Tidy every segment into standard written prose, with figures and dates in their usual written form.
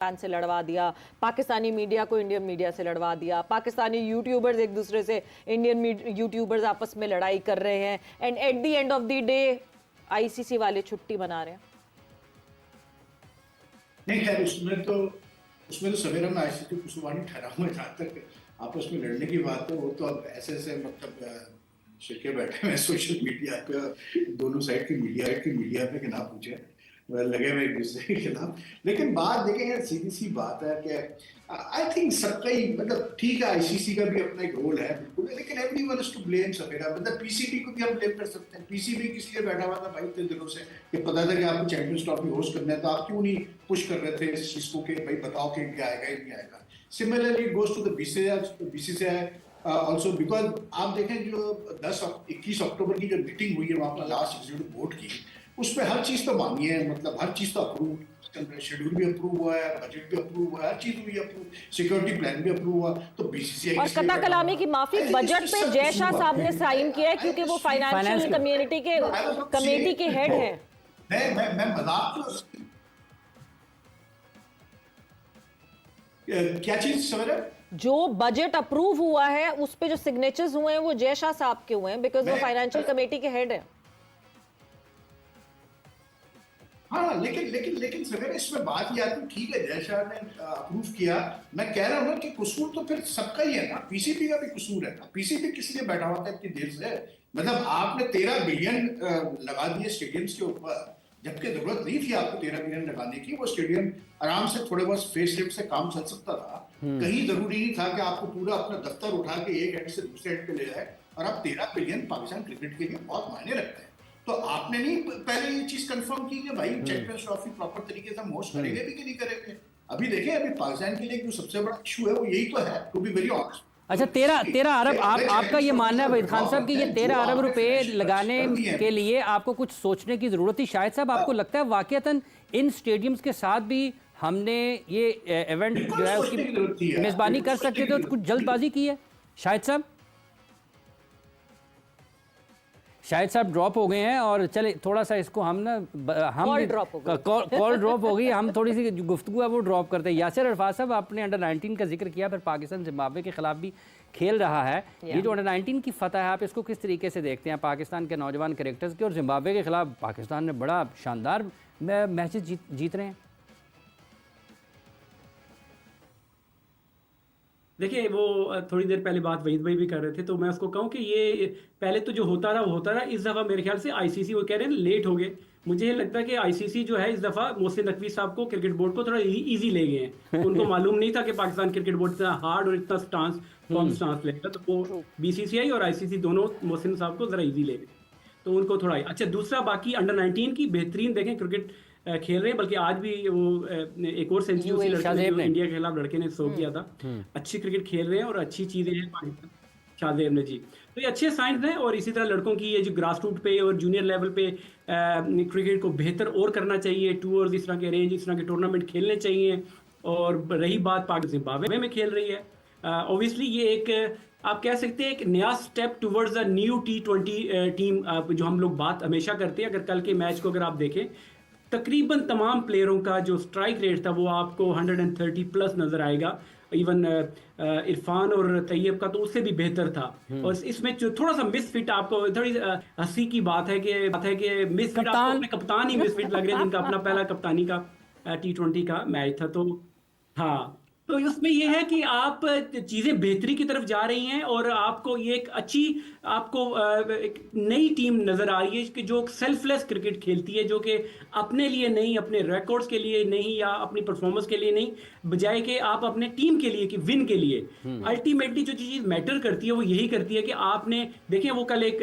पाकिस्तान से लड़वा दिया, पाकिस्तानी मीडिया को इंडियन मीडिया से लड़वा दिया, पाकिस्तानी यूट्यूबर्स एक दूसरे से इंडियन यूट्यूबर्स आपस में लड़ाई कर रहे हैं, and at the end of the day ICC वाले छुट्टी मना रहे हैं। नहीं खैर उसमें तो सवेरा में आईसीसी को कुशवानी ठहरा हुआ है। जहाँ तक आपस में लड़ने की बात है वो तो अब ऐसे मतलब शिरके बैठे हुए सोशल मीडिया पे, दोनों साइड की मीडिया पे कि ना पूछे लगे हुए एक दूसरे के खिलाफ। लेकिन बात देखें यार, सीधी सी बात है कि आई थिंक सबका ही मतलब ठीक है, आईसीसी का भी अपना एक रोल है बिल्कुल, लेकिन एवरीवन इज टू ब्लेम सफेरा। मतलब पीसीबी को भी हम ब्लेम कर सकते हैं। पीसीबी किस लिए बैठा हुआ था भाई इतने दिनों से, कि पता था कि आपको चैंपियंस ट्रॉफी होस्ट करना है, तो आप क्यों नहीं पुश कर रहे थे इस चीज को कि भाई बताओ कि क्या आएगा नहीं आएगा। Similarly it goes to the BCCI also, because आप देखें जो 21 अक्टूबर की जो मीटिंग हुई है वहाँ पर लास्ट एग्जीक्यूटिव बोर्ड की, उसमें हर चीज तो मानी है, मतलब हर चीज तो अप्रूव, शेड्यूल भी अप्रूव हुआ है, बजट भी अप्रूव हुआ है, हर चीज हुई अप्रूव, सिक्योरिटी प्लान भी अप्रूव हुआ। तो बीसीसीआई और कता कलामी की माफी बजट पे जय शाह साहब ने साइन किया है क्योंकि वो फाइनेंशियल कमेटी के हेड हैं। मैं मजाक क्या चीज सवेरा, जो बजट अप्रूव हुआ है उस पे जो सिग्नेचर्स हुए हैं वो जय शाह साहब के हुए हैं, बिकॉज वो फाइनेंशियल कमेटी के हेड है। हाँ लेकिन सवेरे इसमें बात ये आती है, ठीक है जय शाह ने अप्रूव किया, मैं कह रहा हूँ कि कसूर तो फिर सबका ही है ना, पीसीबी का भी कसूर है ना। पीसीबी किस लिए बैठा हुआ था इतनी देर से? मतलब आपने 13 बिलियन लगा दिए स्टेडियम्स के ऊपर, जबकि जरूरत नहीं थी आपको 13 बिलियन लगाने की। वो स्टेडियम आराम से थोड़े बहुत फेस लिफ्ट से काम चल सकता था। कहीं जरूरी नहीं था कि आपको पूरा अपना दफ्तर उठा के एक एंड से दूसरे एंड पे ले जाए। और अब 13 बिलियन पाकिस्तान क्रिकेट के लिए बहुत मायने रखते हैं। तो आपने नहीं पहले ये चीज कंफर्म की कि भाई चैंपियंस ट्रॉफी प्रॉपर तरीके से हम होस्ट करेंगे भी कि नहीं करेंगे? अभी देखिए, अभी पाकिस्तान के लिए जो सबसे बड़ा इशू है वो यही तो है, टू बी वेरी ऑनेस्ट। अच्छा, 13 अरब आपका ये मानना है वहीद खान साहब कि ये 13 अरब रुपए लगाने के लिए आपको कुछ सोचने की जरूरत थी? शायद साहब आपको लगता है वाकईतन इन स्टेडियम्स के साथ भी हमने ये इवेंट जो है उसकी मेजबानी कर सकते थे, तो कुछ जल्दबाजी की है शायद साहब ड्रॉप हो गए हैं। और चले थोड़ा सा इसको हम कॉल ड्रॉप हो गई, हम थोड़ी सी गुफ्तगू है वो ड्रॉप करते हैं। यासिर अरफात साहब, आपने अंडर 19 का जिक्र किया, फिर पाकिस्तान जिम्बाब्वे के खिलाफ भी खेल रहा है। ये जो अंडर 19 की फतह है, आप इसको किस तरीके से देखते हैं पाकिस्तान के नौजवान कैरेक्टर्स के? और जिम्बाब्वे के खिलाफ पाकिस्तान ने बड़ा शानदार मैचेस जीत रहे हैं। देखिए, वो थोड़ी देर पहले बात वहीद भाई भी कर रहे थे, तो मैं उसको कहूँ कि ये पहले तो जो होता रहा वो होता रहा। इस दफ़ा मेरे ख्याल से आईसीसी, वो कह रहे हैं लेट हो गए, मुझे ये लगता है कि आईसीसी जो है इस दफ़ा मोहसिन नकवी साहब को, क्रिकेट बोर्ड को थोड़ा इजी ले गए हैं। उनको मालूम नहीं था कि पाकिस्तान क्रिकेट बोर्ड इतना हार्ड और इतना फॉर्म स्टांस लेगा, तो वो बीसीसीआई और आईसीसी दोनों मोहसिन साहब को जरा इजी ले गए, तो उनको थोड़ा। अच्छा, दूसरा बाकी अंडर 19 की बेहतरीन देखें क्रिकेट खेल रहे हैं, बल्कि आज भी वो एक और सेंचुरी उसी लड़के ने, जो इंडिया के खिलाफ लड़के ने सो किया था। अच्छी क्रिकेट खेल रहे हैं और अच्छी चीजें हैं पाकिस्तान, शाहजेब ने जी। तो ये अच्छे साइंस हैं। और इसी तरह लड़कों की ये जो ग्रास रूट पे और जूनियर लेवल पे क्रिकेट को बेहतर और करना चाहिए, टूर्स इस तरह के अरेंज, इस तरह के टूर्नामेंट खेलने चाहिए। और रही बात पाकिस्तान जिम्बाब्वे में खेल रही है, ऑब्वियसली ये एक आप कह सकते हैं एक नया step towards a new T20 team, जो हम लोग बात हमेशा करते हैं। अगर कल के मैच को अगर आप देखें, तकरीबन तमाम प्लेयरों का जो स्ट्राइक रेट था वो आपको 130 प्लस नजर आएगा। इवन इरफान और तैयब का तो उससे भी बेहतर था। और इसमें जो थोड़ा सा मिसफिट, आपको थोड़ी हंसी की बात है कि मिसफिट, आपको कप्तान ही मिसफिट लग रहे हैं, जिनका अपना पहला कप्तानी का T20 का मैच था। तो हाँ, तो उसमें ये है कि आप चीजें बेहतरी की तरफ जा रही हैं और आपको ये एक अच्छी, आपको एक नई टीम नजर आ रही है कि जो सेल्फलेस क्रिकेट खेलती है, जो कि अपने लिए नहीं, अपने रिकॉर्ड्स के लिए नहीं, या अपनी परफॉर्मेंस के लिए नहीं, बजाय कि आप अपने टीम के लिए, कि विन के लिए। अल्टीमेटली जो चीज मैटर करती है वो यही करती है कि आपने देखें, वो कल एक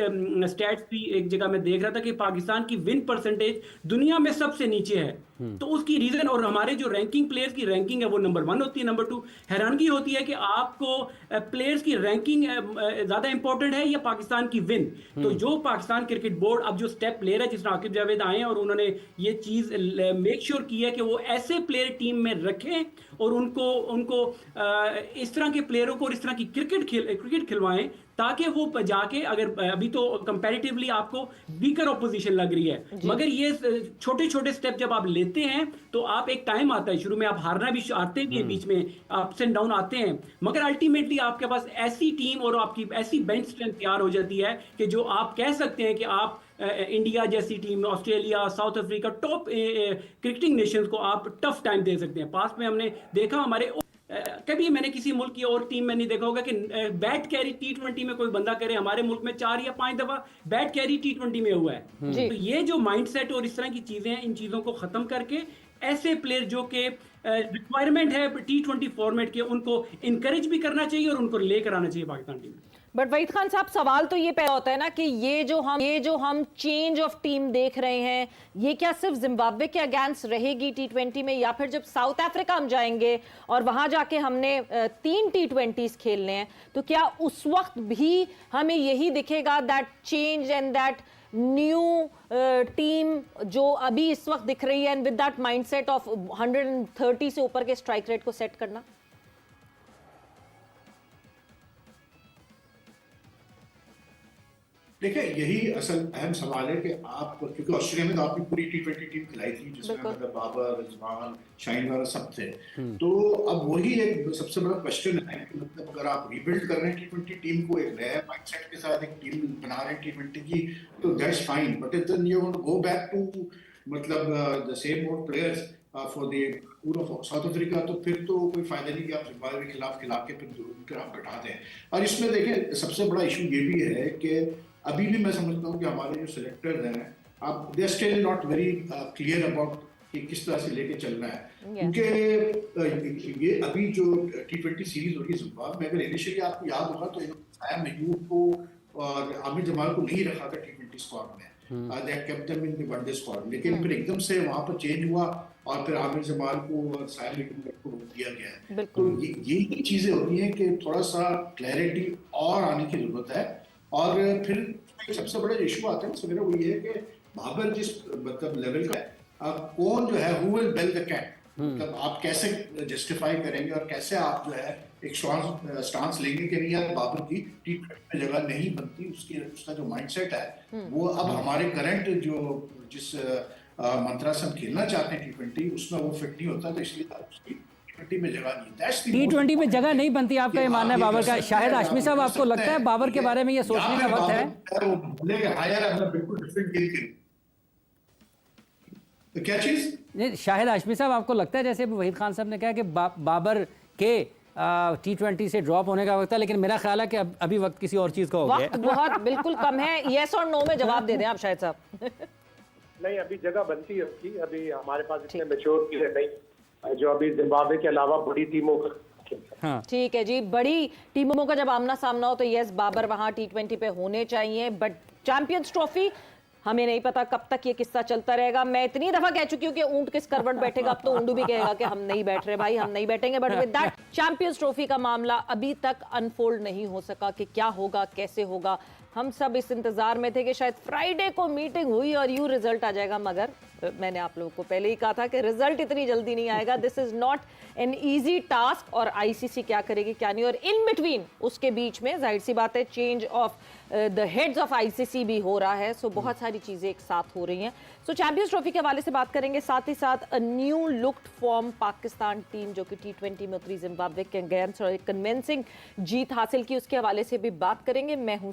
स्टैट्स भी एक जगह में देख रहा था कि पाकिस्तान की विन परसेंटेज दुनिया में सबसे नीचे है। तो उसकी रीजन, और हमारे जो रैंकिंग, प्लेयर्स की रैंकिंग है वो नंबर 1 होती है। नंबर 2, हैरानगी होती है कि आपको प्लेयर्स की रैंकिंग ज्यादा इंपॉर्टेंट है या पाकिस्तान की विन। तो जो पाकिस्तान क्रिकेट बोर्ड अब जो स्टेप ले रहा है, जिस तरह आकिब जावेद आए हैं और उन्होंने ये चीज मेक श्योर की है कि वो ऐसे प्लेयर टीम में रखें और उनको इस तरह के प्लेयरों को और इस तरह की क्रिकेट खिलवाएं, ताकि वो जाके, अगर अभी तो कंपैरेटिवली आपको वीकर ऑपोजिशन लग रही है, मगर ये छोटे छोटे स्टेप जब आप लेते लेते हैं तो आप एक टाइम आता है, शुरू में आप हारना भी आते भी हैं, बीच में अप्स एंड डाउन आते हैं, मगर अल्टीमेटली आपके पास ऐसी टीम और आपकी ऐसी बेंच स्ट्रेंथ तैयार हो जाती है कि जो आप कह सकते हैं कि आप इंडिया जैसी team, Australia, south Africa, top cricketing Nations को आप टफ टाइम दे सकते हैं। पास्ट में हमने देखा हमारे कभी मैंने किसी मुल्क की और टीम में नहीं देखा होगा कि बैट कैरी T20 में कोई बंदा करे। हमारे मुल्क में 4 या 5 दफा बैट कैरी T20 में हुआ है। जी। तो ये जो माइंडसेट और इस तरह की चीजें हैं, इन चीजों को खत्म करके ऐसे प्लेयर जो कि रिक्वायरमेंट है T20 फॉर्मेट के, उनको इनकरेज भी करना चाहिए और उनको लेकर आना चाहिए पाकिस्तान टीम में। बट वहीद खान साहब, सवाल तो ये पैदा होता है ना कि ये जो हम चेंज ऑफ टीम देख रहे हैं, ये क्या सिर्फ जिम्बाब्वे के अगेंस्ट रहेगी T20 में, या फिर जब साउथ अफ्रीका हम जाएंगे और वहां जाके हमने 3 T20s खेलने हैं, तो क्या उस वक्त भी हमें यही दिखेगा, that change and that new team जो अभी इस वक्त दिख रही है, and with that mindset of 130 से ऊपर के स्ट्राइक रेट को सेट करना? देखिए, यही असल अहम सवाल है कि आप, क्योंकि ऑस्ट्रेलिया में तो आपने पूरी T20 टीम खिलाई थी जिसमें मतलब बाबर, रिजवान, शाहीन वगैरह सब थे। तो अब वही एक सबसे बड़ा क्वेश्चन है कि मतलब अगर आप रीबिल्ड कर रहे हैं T20 टीम को, एक नया माइंडसेट के साथ एक टीम बना रहे हैं T20 की, तो that's fine, but then you want to go back to मतलब the same old players for the पूरा साउथ अफ्रीका, तो फिर तो कोई फायदा नहीं कि आप जिम्बाब्वे के खिलाफ खिला के फिर आप बैठा दें। और इसमें देखें, सबसे बड़ा इशू ये भी है कि अभी भी मैं समझता हूँ कि हमारे जो सिलेक्टर्स हैं, आप they still not very clear about कि किस तरह से लेके चलना है, क्योंकि ये अभी जो T20 सीरीज हो रही है जिम्बाब्वे में, अगर इनिशियली आपको याद होगा तो साया महमूद को और आमिर जमाल को नहीं रखा था T20 स्क्वाड में, they kept them in the one day squad, लेकिन फिर एकदम से वहां पर चेंज हुआ और फिर आमिर जमाल को और साया महमूद को रोक दिया गया है। तो ये चीजें होती हैं कि थोड़ा सा क्लैरिटी और आने की जरूरत है। और फिर सबसे बड़ा इशू आता है सवेरा, वो ये है कि बाबर जिस मतलब लेवल का है, अब कौन जो है who will bell the cat, मतलब आप कैसे जस्टिफाई करेंगे और कैसे आप जो है एक स्टांस लेंगे कि नहीं यार बाबर की T20 में जगह नहीं बनती, उसका जो माइंडसेट है वो अब हमारे करंट जो जिस मंत्रा से हम खेलना चाहते हैं T20 उसमें वो फिट नहीं होता, तो इसलिए उसकी T20 में जगह नहीं, T20 में जगह नहीं बनती, आपका ये मानना है बाबर का? शाहिद हाशमी साहब, आपको लगता है बाबर के बारे में ये सोचने का वक्त है? बिल्कुल डिफरेंट गेम, तो क्या चीज नहीं, शाहिद हाशमी साहब, आपको लगता है जैसे वहीद खान साहब ने कहा कि बाबर के T20 से ड्रॉप होने का वक्त है, लेकिन मेरा ख्याल है कि अभी वक्त किसी और चीज का हो गया है। वक्त बहुत बिल्कुल कम है। यस और नो में जवाब दे दें आप शाहिद साहब। नहीं, अभी जगह बनती है उसकी, अभी हमारे पास इतने मैच्योर प्लेयर नहीं जो अभी जिम्बाब्वे के अलावा बड़ी टीमों का। हाँ। ठीक है जी, बड़ी टीमों का जब आमना सामना हो तो यस, बाबर वहां T20 पे होने चाहिए, बट चैंपियंस ट्रॉफी हमें नहीं पता कब तक ये किस्सा चलता रहेगा। मैं इतनी दफा कह चुकी हूँ कि ऊंट किस करवट बैठेगा, अब तो ऊंट भी कहेगा कि हम नहीं बैठ रहे भाई, हम नहीं बैठेंगे। But with that champions trophy का मामला अभी तक अनफोल्ड नहीं हो सका कि क्या होगा, कैसे होगा। हम सब इस इंतजार में थे कि शायद फ्राइडे को मीटिंग हुई और यूं रिजल्ट आ जाएगा, मगर मैंने आप लोगों को पहले ही कहा था कि रिजल्ट इतनी जल्दी नहीं आएगा। This is not an easy task, और आईसीसी क्या करेगी क्या नहीं, और इन बिटवीन उसके बीच में जाहिर सी बात है change of the heads of ICC भी हो रहा है। सो बहुत सारी चीजें एक साथ हो रही हैं। सो चैंपियंस ट्रॉफी के हवाले से बात करेंगे, साथ ही साथ a new looked form Pakistan team जो कि T20 में उतरी जिम्बाब्वे के अगेंस्ट और एक कन्विंसिंग जीत हासिल की, उसके हवाले से भी बात करेंगे। मैं हूं